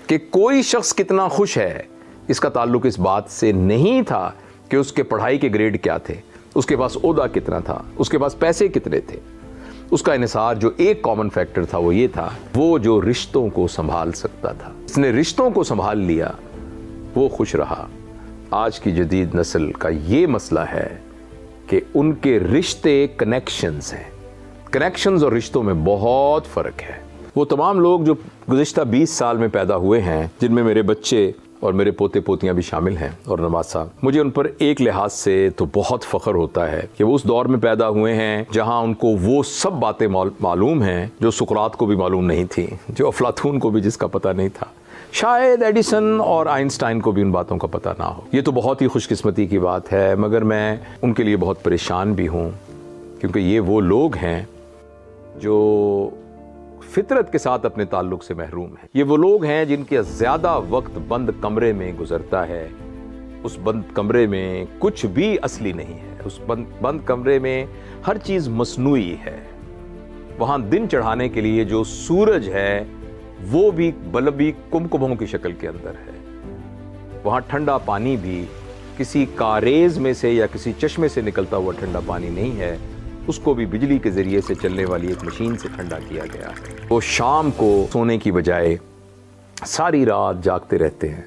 کہ کوئی شخص کتنا خوش ہے اس کا تعلق اس بات سے نہیں تھا کہ اس کے پڑھائی کے گریڈ کیا تھے، اس کے پاس عہدہ کتنا تھا، اس کے پاس پیسے کتنے تھے۔ اس کا انحصار جو ایک کامن فیکٹر تھا وہ یہ تھا، وہ جو رشتوں کو سنبھال سکتا تھا۔ اس نے رشتوں کو سنبھال لیا، وہ خوش رہا۔ آج کی جدید نسل کا یہ مسئلہ ہے کہ ان کے رشتے کنیکشنز ہیں۔ کنیکشنز اور رشتوں میں بہت فرق ہے۔ وہ تمام لوگ جو گزشتہ 20 سال میں پیدا ہوئے ہیں، جن میں میرے بچے اور میرے پوتے پوتیاں بھی شامل ہیں اور نواز صاحب، مجھے ان پر ایک لحاظ سے تو بہت فخر ہوتا ہے کہ وہ اس دور میں پیدا ہوئے ہیں جہاں ان کو وہ سب باتیں معلوم ہیں جو سقراط کو بھی معلوم نہیں تھی، جو افلاطون کو بھی جس کا پتہ نہیں تھا، شاید ایڈیسن اور آئنسٹائن کو بھی ان باتوں کا پتہ نہ ہو۔ یہ تو بہت ہی خوش قسمتی کی بات ہے، مگر میں ان کے لیے بہت پریشان بھی ہوں، کیونکہ یہ وہ لوگ ہیں جو فطرت کے ساتھ اپنے تعلق سے محروم ہیں۔ یہ وہ لوگ ہیں جن کے زیادہ وقت بند کمرے میں گزرتا ہے۔ اس بند کمرے میں کچھ بھی اصلی نہیں ہے، اس بند کمرے میں ہر چیز مصنوعی ہے۔ وہاں دن چڑھانے کے لیے جو سورج ہے وہ بھی بلبی کمکموں کی شکل کے اندر ہے۔ وہاں ٹھنڈا پانی بھی کسی کاریز میں سے یا کسی چشمے سے نکلتا ہوا ٹھنڈا پانی نہیں ہے، اس کو بھی بجلی کے ذریعے سے چلنے والی ایک مشین سے ٹھنڈا کیا گیا ہے۔ وہ شام کو سونے کی بجائے ساری رات جاگتے رہتے ہیں،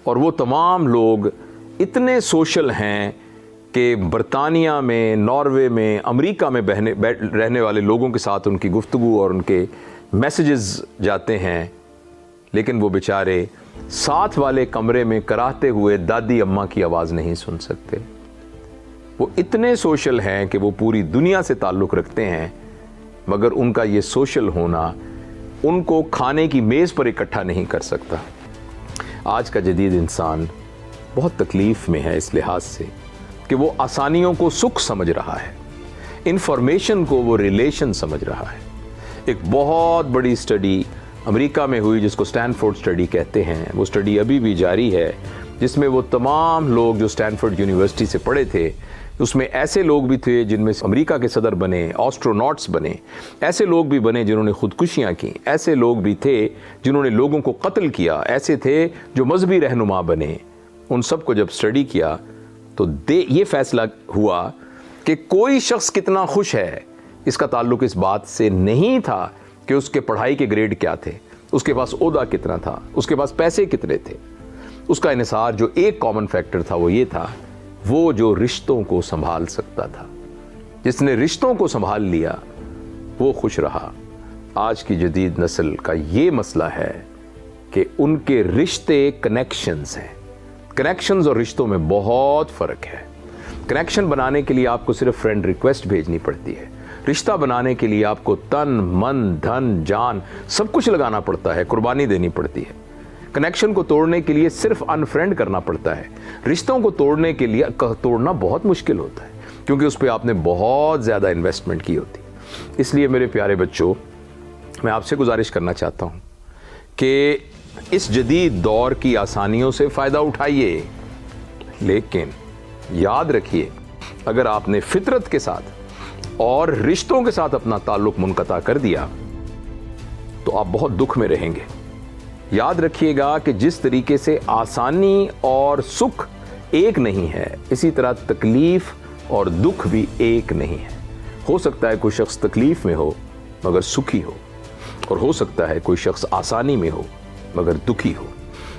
اور وہ تمام لوگ اتنے سوشل ہیں کہ برطانیہ میں، ناروے میں، امریکہ میں رہنے والے لوگوں کے ساتھ ان کی گفتگو اور ان کے میسیجز جاتے ہیں، لیکن وہ بیچارے ساتھ والے کمرے میں کراہتے ہوئے دادی اماں کی آواز نہیں سن سکتے۔ وہ اتنے سوشل ہیں کہ وہ پوری دنیا سے تعلق رکھتے ہیں، مگر ان کا یہ سوشل ہونا ان کو کھانے کی میز پر اکٹھا نہیں کر سکتا۔ آج کا جدید انسان بہت تکلیف میں ہے اس لحاظ سے کہ وہ آسانیوں کو سکھ سمجھ رہا ہے، انفارمیشن کو وہ ریلیشن سمجھ رہا ہے۔ ایک بہت بڑی سٹڈی امریکہ میں ہوئی جس کو اسٹینفورڈ سٹڈی کہتے ہیں، وہ سٹڈی ابھی بھی جاری ہے، جس میں وہ تمام لوگ جو اسٹینفورڈ یونیورسٹی سے پڑھے تھے، اس میں ایسے لوگ بھی تھے جن میں امریکہ کے صدر بنے، آسٹروناٹس بنے، ایسے لوگ بھی بنے جنہوں نے خودکشیاں کی، ایسے لوگ بھی تھے جنہوں نے لوگوں کو قتل کیا، ایسے تھے جو مذہبی رہنما بنے۔ ان سب کو جب اسٹڈی کیا تو یہ فیصلہ ہوا کہ کوئی شخص کتنا خوش ہے اس کا تعلق اس بات سے نہیں تھا کہ اس کے پڑھائی کے گریڈ کیا تھے، اس کے پاس عہدہ کتنا تھا، اس کے پاس پیسے کتنے تھے۔ اس کا انحصار جو ایک کامن فیکٹر تھا وہ یہ تھا، وہ جو رشتوں کو سنبھال سکتا تھا۔ جس نے رشتوں کو سنبھال لیا وہ خوش رہا۔ آج کی جدید نسل کا یہ مسئلہ ہے کہ ان کے رشتے کنیکشنز ہیں۔ کنیکشنز اور رشتوں میں بہت فرق ہے۔ کنیکشن بنانے کے لیے آپ کو صرف فرینڈ ریکویسٹ بھیجنی پڑتی ہے، رشتہ بنانے کے لیے آپ کو تن من دھن جان سب کچھ لگانا پڑتا ہے، قربانی دینی پڑتی ہے۔ کنیکشن کو توڑنے کے لیے صرف انفرینڈ کرنا پڑتا ہے۔ رشتوں کو توڑنے کے لیے توڑنا بہت مشکل ہوتا ہے، کیونکہ اس پہ آپ نے بہت زیادہ انویسٹمنٹ کی ہوتی ہے۔ اس لیے میرے پیارے بچوں، میں آپ سے گزارش کرنا چاہتا ہوں کہ اس جدید دور کی آسانیوں سے فائدہ اٹھائیے، لیکن یاد رکھیے اگر آپ نے فطرت کے ساتھ اور رشتوں کے ساتھ اپنا تعلق منقطع کر دیا تو آپ بہت دکھ میں رہیں گے۔ یاد رکھیے گا کہ جس طریقے سے آسانی اور سکھ ایک نہیں ہے، اسی طرح تکلیف اور دکھ بھی ایک نہیں ہے۔ ہو سکتا ہے کوئی شخص تکلیف میں ہو مگر سکھی ہو، اور ہو سکتا ہے کوئی شخص آسانی میں ہو مگر دکھی ہو۔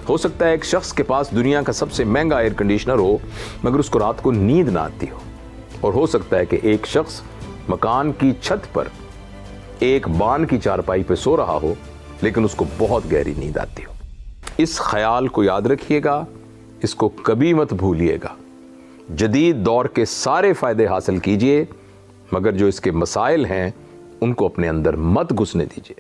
ہو سکتا ہے ایک شخص کے پاس دنیا کا سب سے مہنگا ایئر کنڈیشنر ہو مگر اس کو رات کو نیند نہ آتی ہو، اور ہو سکتا ہے کہ ایک شخص مکان کی چھت پر ایک بان کی چارپائی پہ سو رہا ہو لیکن اس کو بہت گہری نیند آتی ہو۔ اس خیال کو یاد رکھیے گا، اس کو کبھی مت بھولیے گا۔ جدید دور کے سارے فائدے حاصل کیجئے، مگر جو اس کے مسائل ہیں ان کو اپنے اندر مت گھسنے دیجئے۔